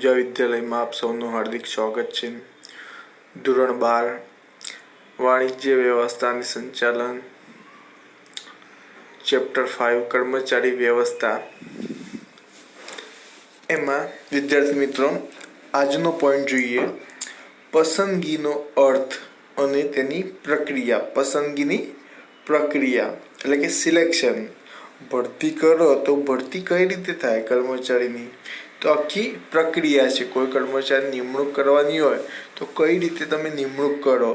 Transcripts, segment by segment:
પૂજા વિદ્યાલયમાં આપ સૌનું હાર્દિક સ્વાગત છે. ધોરણ 12 વાણિજ્ય વ્યવસ્થાની સંચાલન, ચેપ્ટર 5 કર્મચારી વ્યવસ્થા. એમાં વિદ્યાર્થી મિત્રો આજનો પોઈન્ટ જોઈએ પસંદગીનો અર્થ અને તેની પ્રક્રિયા. પસંદગીની પ્રક્રિયા એટલે કે સિલેક્શન. ભરતી કરો તો ભરતી કઈ રીતે થાય કર્મચારીની, તો આખી પ્રક્રિયા છે. કોઈ કર્મચારી નિમણૂક કરવાની હોય તો કઈ રીતે તમે નિમણૂક કરો,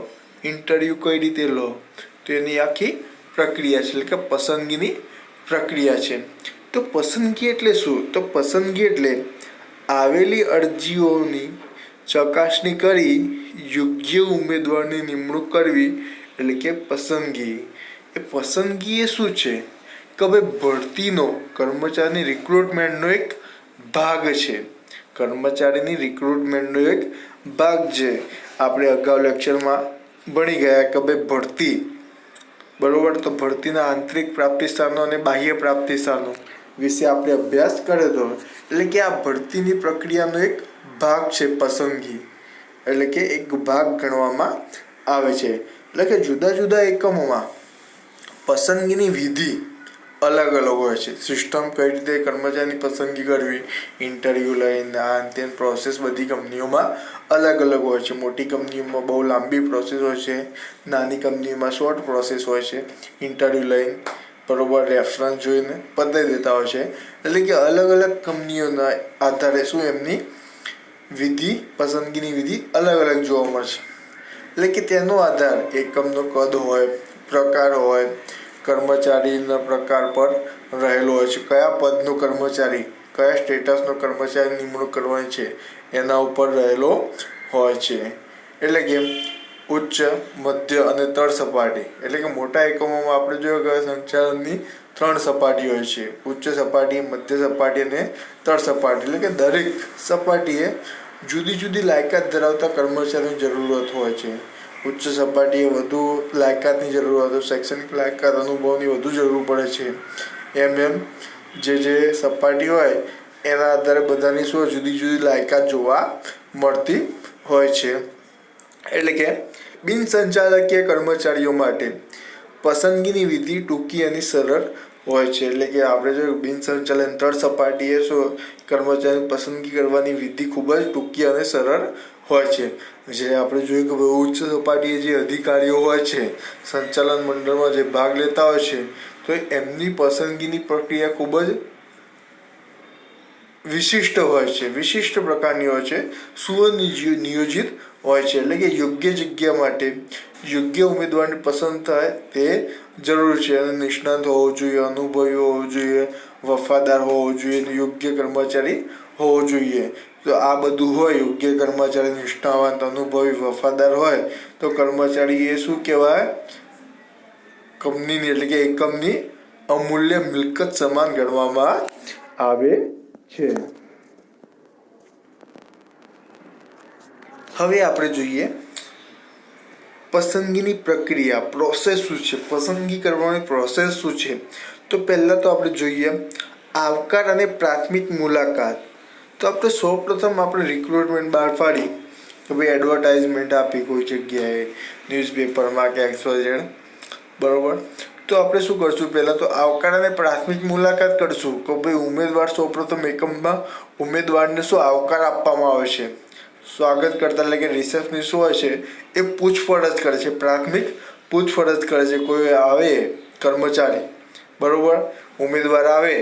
ઇન્ટરવ્યૂ કઈ રીતે લો, તો એની આખી પ્રક્રિયા છે, એટલે કે પસંદગીની પ્રક્રિયા છે. તો પસંદગી એટલે શું? તો પસંદગી એટલે આવેલી અરજીઓની ચકાસણી કરી યોગ્ય ઉમેદવારની નિમણૂક કરવી, એટલે કે પસંદગી. એ પસંદગી એ શું છે કે ભાઈ ભરતીનો કર્મચારીની રિક્રુટમેન્ટનો એક ભાગ છે. કર્મચારીની રિક્રુટમેન્ટનો એક ભાગ છે. આપણે અગાઉ લેક્ચરમાં ભણી ગયા કે ભાઈ ભરતી, બરોબર, તો ભરતીના આંતરિક પ્રાપ્તિ સ્થાનો અને બાહ્ય પ્રાપ્તિ સ્થાનો વિશે આપણે અભ્યાસ કર્યો હતો. એટલે કે આ ભરતીની પ્રક્રિયાનો એક ભાગ છે પસંદગી, એટલે કે એક ભાગ ગણવામાં આવે છે. એટલે કે જુદા જુદા એકમોમાં પસંદગીની વિધિ અલગ અલગ હોય છે. સિસ્ટમ કઈ રીતે કર્મચારીની પસંદગી કરવી, ઇન્ટરવ્યૂ લઈને આ તેની પ્રોસેસ બધી કંપનીઓમાં અલગ અલગ હોય છે. મોટી કંપનીઓમાં બહુ લાંબી પ્રોસેસ હોય છે, નાની કંપનીઓમાં શોર્ટ પ્રોસેસ હોય છે. ઇન્ટરવ્યૂ લઈને બરોબર રેફરન્સ જોઈને પતાવી દેતા હોય છે. એટલે કે અલગ અલગ કંપનીઓના આધારે શું એમની વિધિ, પસંદગીની વિધિ અલગ અલગ જોવા મળશે. એટલે કે તેનો આધાર એકમનો કદ હોય, પ્રકાર હોય, કર્મચારીના પ્રકાર પર રહેલો હોય છે. કયા પદનો કર્મચારી, કયા સ્ટેટસનો કર્મચારી નિમણૂક કરવાની છે એના ઉપર રહેલો હોય છે. એટલે કે ઉચ્ચ, મધ્ય અને તળ સપાટી. એટલે કે મોટા એકમોમાં આપણે જોયું કે સંચાલનની 3 સપાટી હોય છે: ઉચ્ચ સપાટી, મધ્ય સપાટી અને તળ સપાટી. એટલે કે દરેક સપાટીએ જુદી જુદી લાયકાત ધરાવતા કર્મચારીની જરૂરત હોય છે. ઉચ્ચ સપાટીએ વધુ લાયકાતની જરૂર હોય તો શૈક્ષણિક લાયકાત, અનુભવની વધુ જરૂર પડે છે. એમ જે સપાટી હોય એના આધારે બધાની શું જુદી જુદી લાયકાત જોવા મળતી હોય છે. એટલે કે બિન સંચાલકીય કર્મચારીઓ માટે પસંદગીની વિધિ ટૂંકી અને સરળ હોય છે. એટલે કે આપણે જો બિન સંચાલન તળ સપાટીએ શું કર્મચારીની પસંદગી કરવાની વિધિ ખૂબ જ ટૂંકી અને સરળ હોય છે. જે આપણે જોયું કે ઉચ્ચ સપાટીએ જે અધિકારીઓ હોય છે, સંચાલન મંડળમાં જે ભાગ લેતા હોય છે, તો એમની પસંદગીની પ્રક્રિયા ખૂબ જ વિશિષ્ટ હોય છે, વિશિષ્ટ પ્રકારની હોય છે, સુનિયોજિત હોય છે. એટલે કે યોગ્ય જગ્યા માટે યોગ્ય ઉમેદવારની પસંદ થાય તે જરૂરી છે. અને નિષ્ણાત હોવો જોઈએ, અનુભવી હોવો જોઈએ, વફાદાર હોવો જોઈએ, યોગ્ય કર્મચારી હોવો જોઈએ. તો આ બધું હોય, યોગ્ય કર્મચારી, નિષ્ઠાવાન, અનુભવી, વફાદાર હોય તો કર્મચારી એ શું કહેવાય? કંપનીની એટલે કે એકમની અમૂલ્ય મિલકત સમાન ગણવામાં આવે છે. હવે આપણે જોઈએ પસંદગીની પ્રક્રિયા, પ્રોસેસ શું છે, પસંદગી કરવાની પ્રોસેસ શું છે. તો પહેલાં તો આપણે જોઈએ આવકાર અને પ્રાથમિક મુલાકાત. તો આપણે સૌપ્રથમ આપણે રિક્રુટમેન્ટ બહાર પાડી કે ભાઈ એડવર્ટાઇઝમેન્ટ આપી કોઈ જગ્યાએ, ન્યૂઝપેપરમાં કે XYZ, બરોબર. તો આપણે શું કરશું? પહેલાં તો આવકાર અને પ્રાથમિક મુલાકાત કરશું કે ભાઈ ઉમેદવાર સૌપ્રથમ એકમમાં ઉમેદવારને શું આવકાર આપવામાં આવે છે. સ્વાગત કરતા એટલે કે રિસેપ્શનિસ્ટ હોય છે એ પૂછપરછ કરે છે, પ્રાથમિક પૂછપરછ કરે છે. કોઈ આવે કર્મચારી, બરોબર, ઉમેદવાર આવે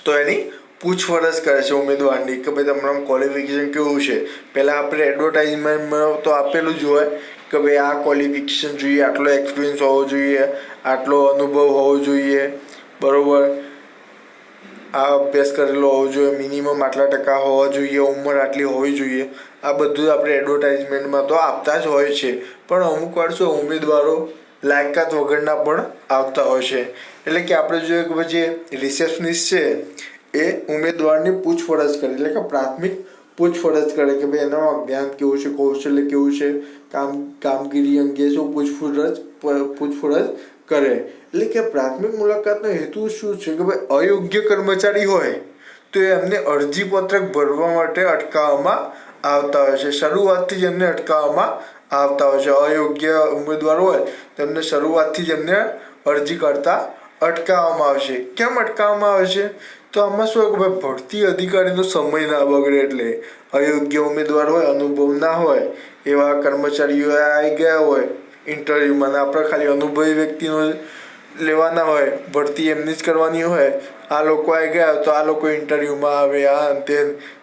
તો એની પૂછપરછ કરે છે ઉમેદવારની કે ભાઈ તમારું ક્વોલિફિકેશન કેવું છે. પહેલાં આપણે એડવર્ટાઇઝમેન્ટમાં તો આપેલું જ હોય કે ભાઈ આ ક્વોલિફિકેશન જોઈએ, આટલો એક્સપિરિયન્સ હોવો જોઈએ, આટલો અનુભવ હોવો જોઈએ, બરોબર, આ અભ્યાસ કરેલો હોવો જોઈએ, મિનિમમ આટલા ટકા હોવા જોઈએ, ઉંમર આટલી હોવી જોઈએ. આ બધું આપણે એડવર્ટાઇઝમેન્ટમાં તો આપતા જ હોય છે. પણ અમુક વાર શું ઉમેદવારો લાયકાત વગરના પણ આવતા હોય છે. એટલે કે આપણે જોઈએ કે ભાઈ જે રિસેપ્શનિસ્ટ છે એ ઉમેદવારની પૂછપરછ કરે, એટલે કે પ્રાથમિક પૂછપરછ કરે કે ભાઈ એનામાં જ્ઞાન કેવું છે, કૌશલ્ય કેવું છે, કામગીરી અંગે શું પૂછપરછ કરે. એટલે કે પ્રાથમિક મુલાકાતનો હેતુ શું છે કે ભાઈ અયોગ્ય કર્મચારી હોય તો એમને અરજીપત્રક ભરવા માટે અટકાવવામાં આવતા હોય છે. શરૂઆતથી જ એમને અટકાવવામાં આવતા હોય છે. અયોગ્ય ઉમેદવાર હોય તેમને શરૂઆતથી જ એમને અરજી કરતા અટકાવવામાં આવશે. કેમ અટકાવવામાં આવે છે? તો આમાં શું કે ભાઈ ભરતી અધિકારીનો સમય ના બગડે એટલે. અયોગ્ય ઉમેદવાર હોય, અનુભવ ના હોય એવા કર્મચારીઓ આવી ગયા હોય ઇન્ટરવ્યુમાં, આપણે ખાલી અનુભવી વ્યક્તિનો લેવાના હોય, ભરતી એમની જ કરવાની હોય, આ લોકો આવી ગયા તો આ લોકો ઇન્ટરવ્યુમાં આવે, આ અંતે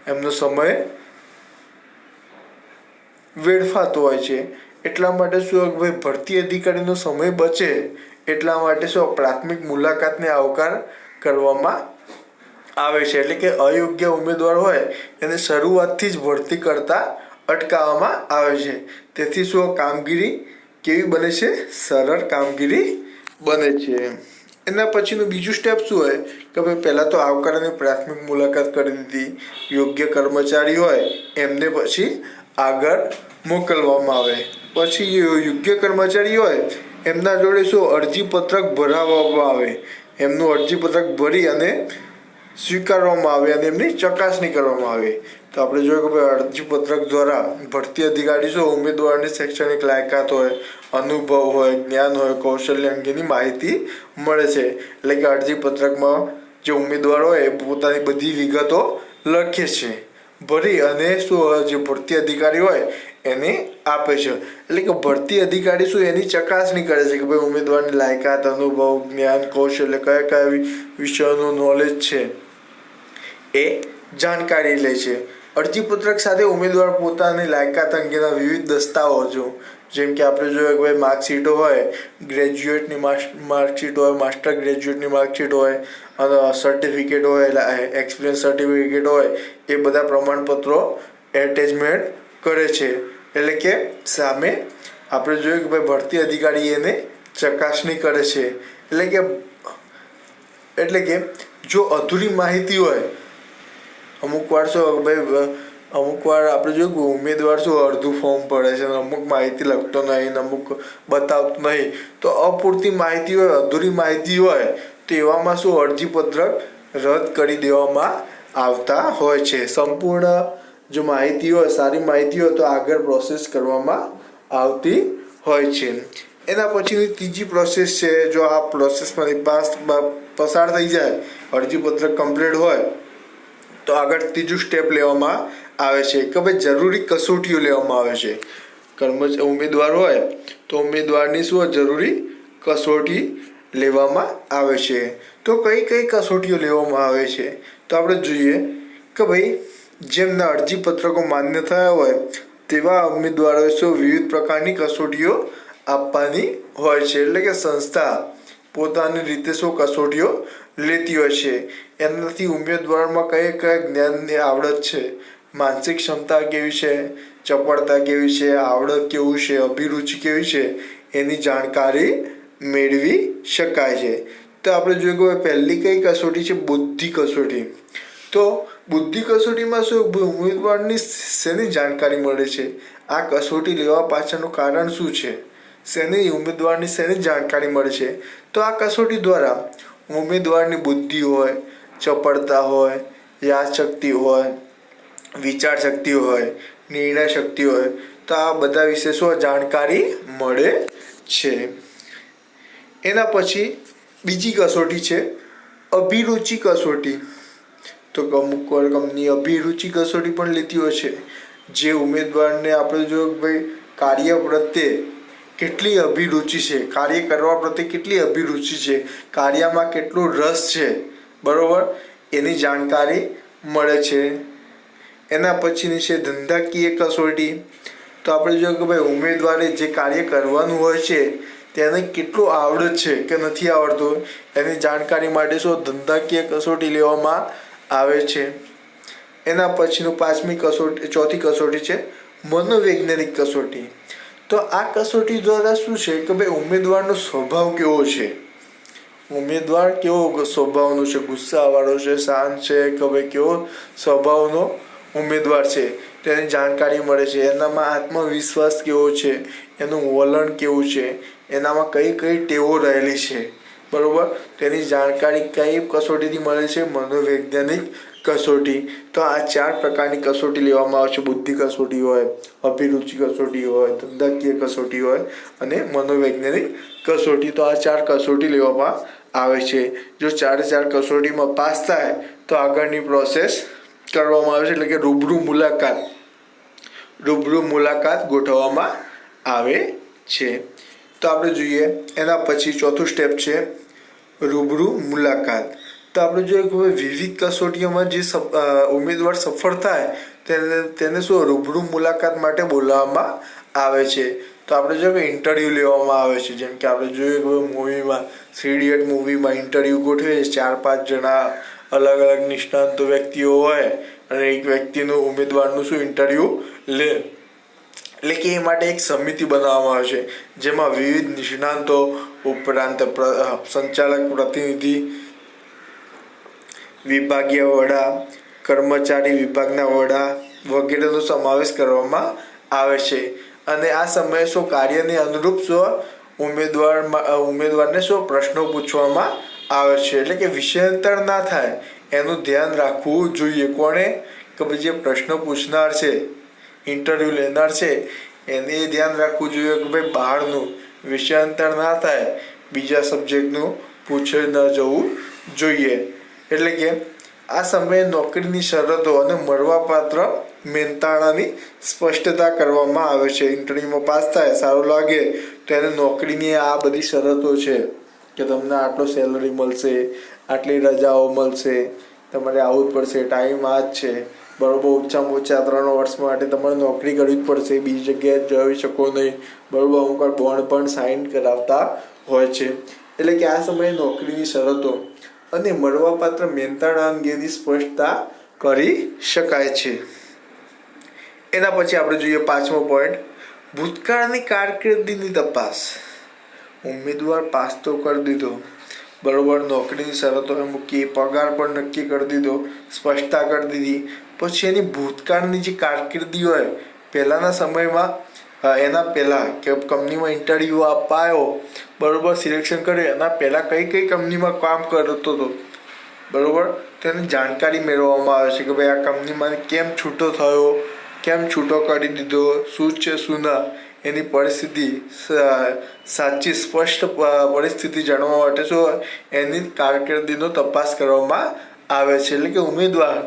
એમનો સમય વેડફાતો હોય છે. એટલા માટે શું ભાઈ ભરતી અધિકારીનો સમય બચે એટલા માટે શું પ્રાથમિક મુલાકાતને આવકાર કરવામાં આવે છે. એટલે કે અયોગ્ય ઉમેદવાર હોય એને શરૂઆતથી જ ભરતી કરતા અટકાવવામાં આવે છે. તેથી શું કામગીરી કેવી બને છે? સરળ કામગીરી બને છે. એના પછીનું બીજું સ્ટેપ શું હોય કે ભાઈ પહેલાં તો આવકારની પ્રાથમિક મુલાકાત કરી દીધી, યોગ્ય કર્મચારી હોય એમને પછી આગળ મોકલવામાં આવે. પછી યોગ્ય કર્મચારી હોય એમના જોડે શું અરજીપત્રક ભરાવવામાં આવે. એમનું અરજીપત્રક ભરી અને સ્વીકારવામાં આવે અને એમની ચકાસણી કરવામાં આવે. તો આપણે જોઈએ કે ભાઈ અરજીપત્રક દ્વારા ભરતી અધિકારી શું ઉમેદવારની શૈક્ષણિક લાયકાત હોય, અનુભવ હોય, જ્ઞાન હોય, કૌશલ્ય અંગેની માહિતી મળે છે. એટલે કે અરજીપત્રકમાં જે ઉમેદવાર હોય એ પોતાની બધી વિગતો લખે છે, ભરી અને શું જે ભરતી અધિકારી હોય એને આપે છે. એટલે કે ભરતી અધિકારી શું એની ચકાસણી કરે છે કે ભાઈ ઉમેદવારની લાયકાત, અનુભવ, જ્ઞાન, કૌશલ્ય કયા કયા વિષયોનું નોલેજ છે એ જાણકારી લે છે. અરજીપત્રક સાથે ઉમેદવાર પોતાની લાયકાત અંગેના વિવિધ દસ્તાવેજો જેમ કે આપણે જોઈએ કે ભાઈ માર્કશીટો હોય, ગ્રેજ્યુએટની માર્કશીટ હોય, માસ્ટર ગ્રેજ્યુએટની માર્કશીટ હોય, અને સર્ટિફિકેટ હોય, એક્સપિરિયન્સ સર્ટિફિકેટ હોય, એ બધા પ્રમાણપત્રો એટેચમેન્ટ કરે છે. એટલે કે સામે આપણે જોઈએ કે ભાઈ ભરતી અધિકારી એને ચકાસણી કરે છે. એટલે કે જો અધૂરી માહિતી હોય, અમુક વાર શું ભાઈ અમુક વાર આપણે જોયું કે ઉમેદવાર શું અડધું ફોર્મ ભરે છે, અમુક માહિતી લખતો નહીં, અમુક બતાવતો નહીં, તો અપૂરતી માહિતી હોય, અધૂરી માહિતી હોય તો એવામાં શું અરજીપત્રક રદ કરી દેવામાં આવતા હોય છે. સંપૂર્ણ જો માહિતી હોય, સારી માહિતી હોય તો આગળ પ્રોસેસ કરવામાં આવતી હોય છે. એના પછીની ત્રીજી પ્રોસેસ છે. જો આ પ્રોસેસમાંથી પસાર થઈ જાય, અરજીપત્રક કમ્પ્લીટ હોય તો આગળ ત્રીજું સ્ટેપ લેવામાં આવે છે કે ભાઈ જરૂરી કસોટીઓ લેવામાં આવે છે. ઉમેદવાર હોય તો ઉમેદવારની શું જરૂરી કસોટી લેવામાં આવે છે. તો કઈ કઈ કસોટીઓ લેવામાં આવે છે તો આપણે જોઈએ કે ભાઈ જેમના અરજીપત્રકો માન્ય થયા હોય તેવા ઉમેદવારોએ શું વિવિધ પ્રકારની કસોટીઓ આપવાની હોય છે. એટલે કે સંસ્થા પોતાની રીતે શું કસોટીઓ લેતી હોય છે. એનાથી ઉમેદવારમાં કયા કયા જ્ઞાનની આવડત છે, માનસિક ક્ષમતા કેવી છે, ચપળતા કેવી છે, આવડત કેવું છે, અભિરુચિ કેવી છે એની જાણકારી મેળવી શકાય છે. તો આપણે જોઈએ કે પહેલી કઈ કસોટી છે? બુદ્ધિ કસોટી. તો બુદ્ધિ કસોટીમાં શું ઉમેદવારની શેની જાણકારી મળે છે? આ કસોટી લેવા પાછળનું કારણ શું છે? ઉમેદવારની શેની જાણકારી મળે છે? તો આ કસોટી દ્વારા ઉમેદવારની બુદ્ધિ હોય, ચપળતા હોય, યાદશક્તિ હોય, વિચાર શક્તિ હોય, નિર્ણય શક્તિ હોય, તો આ બધા વિશે શું જાણકારી મળે છે. એના પછી બીજી કસોટી છે અભિરુચિ કસોટી. તો અમુક વાર કંપની અભિરુચિ કસોટી પણ લેતી હોય છે. જે ઉમેદવારને આપણે જો ભાઈ કાર્ય પ્રત્યે કેટલી અભિરુચિ છે, કાર્ય કરવા પ્રત્યે કેટલી અભિરુચિ છે, કાર્યમાં કેટલો રસ છે, બરોબર, એની જાણકારી મળે છે. એના પછીની છે ધંધાકીય કસોટી. તો આપણે જોઈએ કે ભાઈ ઉમેદવારે જે કાર્ય કરવાનું હોય છે તેને કેટલું આવડત છે કે નથી આવડતું એની જાણકારી માટે શું ધંધાકીય કસોટી લેવામાં આવે છે. એના પછીનું ચોથી કસોટી છે મનોવૈજ્ઞાનિક કસોટી. તો આ કસોટી દ્વારા શું છે કે ભાઈ ઉમેદવારનો સ્વભાવ કેવો છે, ઉમેદવાર કેવો સ્વભાવનો છે, ગુસ્સાવાળો છે, શાંત છે કે ભાઈ કેવો સ્વભાવનો ઉમેદવાર છે તેની જાણકારી મળે છે. એનામાં આત્મવિશ્વાસ કેવો છે, એનું વલણ કેવું છે, એનામાં કઈ કઈ ટેવો રહેલી છે બરોબર. તેની જાણકારી કઈ કસોટીથી મળે છે? મનોવૈજ્ઞાનિક કસોટી. તો આ 4 પ્રકારની કસોટી લેવામાં આવે છે. બુદ્ધિ કસોટી હોય, અભિરુચિ કસોટી હોય, ધંધાકીય કસોટી હોય અને મનોવૈજ્ઞાનિક કસોટી. તો આ 4 કસોટી લેવામાં આવે છે. જો 4 કસોટીમાં પાસ થાય તો આગળની પ્રોસેસ કરવામાં આવે છે, એટલે કે રૂબરૂ મુલાકાત ગોઠવવામાં આવે છે. તો આપણે જોઈએ એના પછી ચોથું સ્ટેપ છે રૂબરૂ મુલાકાત. તો આપણે જોઈએ કે વિવિધ કસોટીઓમાં જે ઉમેદવાર સફળ થાય તેને શું રૂબરૂ મુલાકાત માટે બોલાવવામાં આવે છે. તો આપણે જોઈએ કે ઇન્ટરવ્યૂ લેવામાં આવે છે. જેમ કે આપણે જોઈએ કે મૂવીમાં 3 ઇડિયટ મૂવીમાં ઇન્ટરવ્યૂ ગોઠવે 4-5 જણા અલગ અલગ નિષ્ણાંત વ્યક્તિઓ હોય અને એક વ્યક્તિનું ઉમેદવારનું શું ઇન્ટરવ્યૂ લે. એટલે કે એ માટે એક સમિતિ બનાવવામાં આવે છે, જેમાં વિવિધ નિષ્ણાંતો ઉપરાંત સંચાલક, પ્રતિનિધિ, વિભાગીય વડા, કર્મચારી વિભાગના વડા વગેરેનો સમાવેશ કરવામાં આવે છે. અને આ સમયે શું કાર્યને અનુરૂપ ઉમેદવારને પ્રશ્નો પૂછવામાં આવે છે. એટલે કે વિષયાંતર ના થાય એનું ધ્યાન રાખવું જોઈએ. કોણે? કે ભાઈ જે પ્રશ્નો પૂછનાર છે, ઇન્ટરવ્યૂ લેનાર છે, એને ધ્યાન રાખવું જોઈએ કે ભાઈ બહારનું વિષયાંતર ના થાય, બીજા સબ્જેક્ટનું પૂછે ન જવું જોઈએ. એટલે કે આ સમયે નોકરીની શરતો અને મળવાપાત્ર મહેનતાણાની સ્પષ્ટતા કરવામાં આવે છે. ઇન્ટરવ્યુમાં પાસ થાય, સારું લાગે તો એને નોકરીની આ બધી શરતો છે કે તમને આટલો સેલરી મળશે, આટલી રજાઓ મળશે, તમારે આવવું જ પડશે, ટાઈમ આ જ છે, બરોબર. ઓછામાં ઓછા 3 વર્ષ માટે તમારે નોકરી કરવી જ પડશે, બીજી જગ્યાએ જઈ શકો નહીં, બરોબર. અમુક વાર બોન્ડ પણ સાઇન કરાવતા હોય છે. એટલે કે આ સમયે નોકરીની શરતો અને મળવાપાત્ર મહેનતાણા અંગેની સ્પષ્ટતા કરી શકાય છે. એના પછી આપણે જોઈએ 5મો પોઈન્ટ, ભૂતકાળની કારકિર્દીની તપાસ. ઉમેદવાર પાસ તો કરી દીધો, બરોબર, નોકરીની શરતો મૂકી, પગાર પણ નક્કી કરી દીધો, સ્પષ્ટતા કરી દીધી, પછી એની ભૂતકાળની જે કારકિર્દી હોય પહેલાંના સમયમાં, એના પહેલાં કે કંપનીમાં ઇન્ટરવ્યૂ આપવા આવ્યો, બરોબર, સિલેક્શન કર્યું, એના પહેલાં કઈ કંપનીમાં કામ કરતો હતો, બરોબર, તેની જાણકારી મેળવવામાં આવે છે કે ભાઈ આ કંપનીમાં કેમ છૂટો થયો, કેમ છૂટો કરી દીધો, શું છે શું ના, એની પરિસ્થિતિ સાચી સ્પષ્ટ પરિસ્થિતિ જાણવા માટે શું એની કારકિર્દીનો તપાસ કરવામાં આવે છે. એટલે કે ઉમેદવાર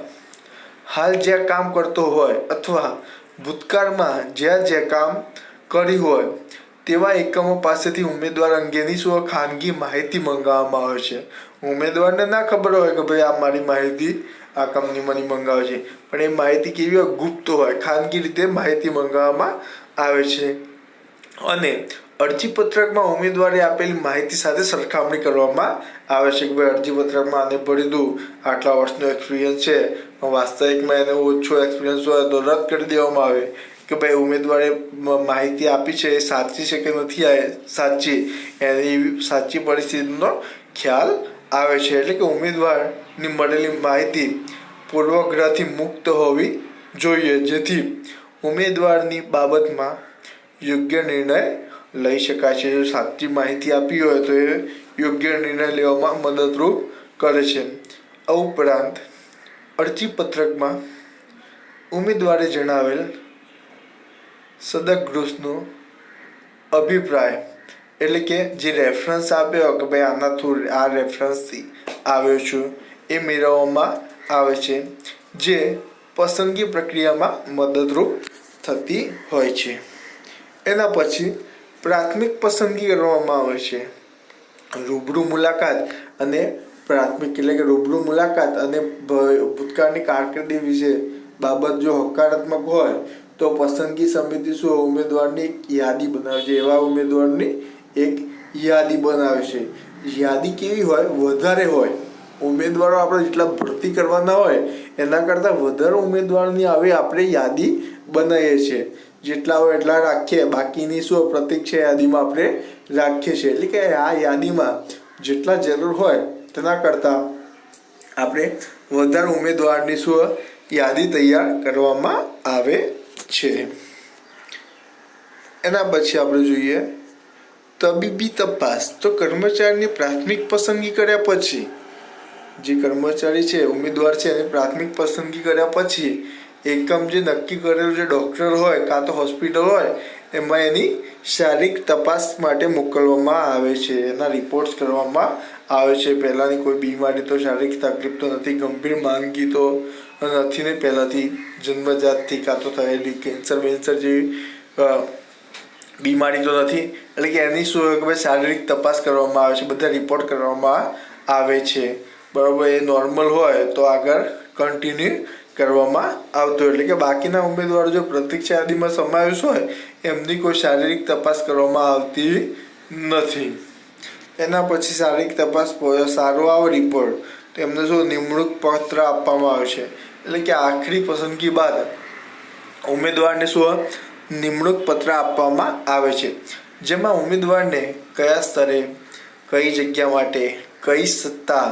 હાલ જ્યાં કામ કરતો હોય અથવા ભૂતકાળમાં જ્યાં કામ કર્યું હોય તેવા એકમો પાસેથી ઉમેદવાર અંગેની શું ખાનગી માહિતી મંગાવવામાં આવે છે. ઉમેદવારને ના ખબર હોય કે ભાઈ આ મારી માહિતી આ કંપનીમાંની મંગાવે છે, પણ એ માહિતી કેવી હોય? ગુપ્ત હોય, ખાનગી રીતે માહિતી મંગાવવામાં આવે છે. અને અરજીપત્રકમાં ઉમેદવારે આપેલી માહિતી સાથે સરખામણી કરવામાં આવે છે કે ભાઈ અરજીપત્રકમાં આને ભરી દઉં, આટલા વર્ષનો એક્સપિરિયન્સ છે, વાસ્તવિકમાં એને ઓછો એક્સપિરિયન્સ હોય તો રદ કરી દેવામાં આવે કે ભાઈ ઉમેદવારે માહિતી આપી છે એ સાચી છે કે નથી સાચી, એની સાચી પરિસ્થિતિનો ખ્યાલ આવે છે. એટલે કે ઉમેદવારની મળેલી માહિતી પૂર્વગ્રહથી મુક્ત હોવી જોઈએ, જેથી ઉમેદવારની બાબતમાં યોગ્ય નિર્ણય લઈ શકાય છે. જો સાચી માહિતી આપી હોય તો એ યોગ્ય નિર્ણય લેવામાં મદદરૂપ કરે છે. આ ઉપરાંત અરજીપત્રકમાં ઉમેદવારે જણાવેલ સદગૃહનો અભિપ્રાય, એટલે કે જે રેફરન્સ આપ્યો કે ભાઈ આના થ્રુ આ રેફરન્સથી આવ્યો છું, એ મેળવવામાં આવે છે, જે પસંદગી પ્રક્રિયામાં મદદરૂપ થતી હોય છે. એના પછી પ્રાથમિક પસંદગી કરવામાં આવે છે. રૂબરૂ મુલાકાત અને પ્રાથમિક એટલે કે રૂબરૂ મુલાકાત અને ભૂતકાળની કારકિર્દી વિશે બાબત જો હકારાત્મક હોય તો પસંદગી સમિતિ શું ઉમેદવારની એક યાદી બનાવે છે. એવા ઉમેદવારની એક યાદી બનાવે છે. યાદી કેવી હોય? વધારે હોય. ઉમેદવારો આપણે જેટલા ભરતી કરવાના હોય એના કરતાં વધારે ઉમેદવારની હવે આપણે યાદી બનાવીએ છીએ. જેટલા હોય એટલા રાખીએ, બાકીની શું પ્રતીક્ષા યાદીમાં આપણે રાખીએ છીએ. એટલે કે આ યાદીમાં જેટલા જરૂર હોય તેના કરતાં આપણે વધારે ઉમેદવારની શું યાદી તૈયાર કરવામાં આવે છે. એના પછી આપણે જોઈએ તબીબી તપાસ તો કર્મચારીની પ્રાથમિક પસંદગી કર્યા પછી જે કર્મચારી છે ઉમેદવાર છે એની પ્રાથમિક પસંદગી કર્યા પછી એકમ જે નક્કી કરેલું જે ડૉક્ટર હોય કાં તો હોસ્પિટલ હોય એમાં એની શારીરિક તપાસ માટે મોકલવામાં આવે છે, એના રિપોર્ટ્સ કરવામાં આવે છે. પહેલાંની કોઈ બીમારી તો શારીરિક તકલીફ તો નથી, ગંભીર માંદગી તો નથી ને પહેલાંથી જન્મજાતથી કાં તો થયેલી કેન્સર જેવી બીમારી તો નથી, એટલે કે એની શું કે શારીરિક તપાસ કરવામાં આવે છે, બધા રિપોર્ટ કરવામાં આવે છે. બરાબર, એ નોર્મલ હોય તો આગળ કન્ટિન્યુ કરવામાં આવતો, એટલે કે બાકીના ઉમેદવારો જો પ્રતીક્ષા યાદીમાં સમાવેશ હોય એમની કોઈ શારીરિક તપાસ કરવામાં આવતી નથી. એના પછી શારીરિક તપાસ સારો આવે રિપોર્ટ તો એમને શું નિમણૂક પત્ર આપવામાં આવે છે, એટલે કે આખરી પસંદગી બાદ ઉમેદવારને શું નિમણૂક પત્ર આપવામાં આવે છે, જેમાં ઉમેદવારને કયા સ્તરે, કઈ જગ્યા માટે, કઈ સત્તા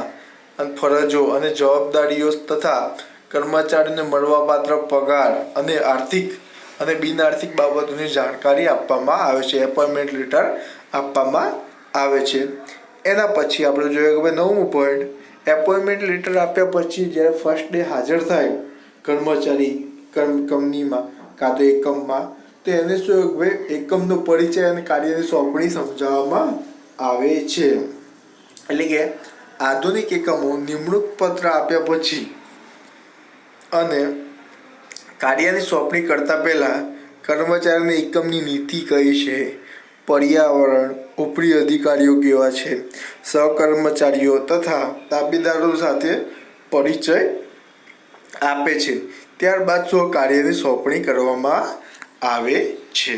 અને ફરજો અને જવાબદારીઓ તથા કર્મચારીને મળવાપાત્ર પગાર અને આર્થિક અને બિનઆર્થિક બાબતોની જાણકારી આપવામાં આવે છે, એપોઇન્ટમેન્ટ લેટર આપવામાં આવે છે. એના પછી આપણે જોઈએ કે ભાઈ 9મું પોઈન્ટ, એપોઇન્ટમેન્ટ લેટર આપ્યા પછી જ્યારે ફર્સ્ટ ડે હાજર થાય કર્મચારી કંપનીમાં કાં તો એકમમાં, તો એને શું ભાઈ એકમનો પરિચય અને કાર્યની સોંપણી સમજાવવામાં આવે છે. એટલે કે આધુનિક એકમો નિમણૂક પત્ર આપ્યા પછી અને કાર્યની સોંપણી કરતા પહેલાં કર્મચારીને એકમની નીતિ કઈ છે, પર્યાવરણ, ઉપરી અધિકારીઓ કેવા છે, સહકર્મચારીઓ તથા તાબેદારો સાથે પરિચય આપે છે. ત્યારબાદ શું કાર્યની સોંપણી કરવામાં આવે છે.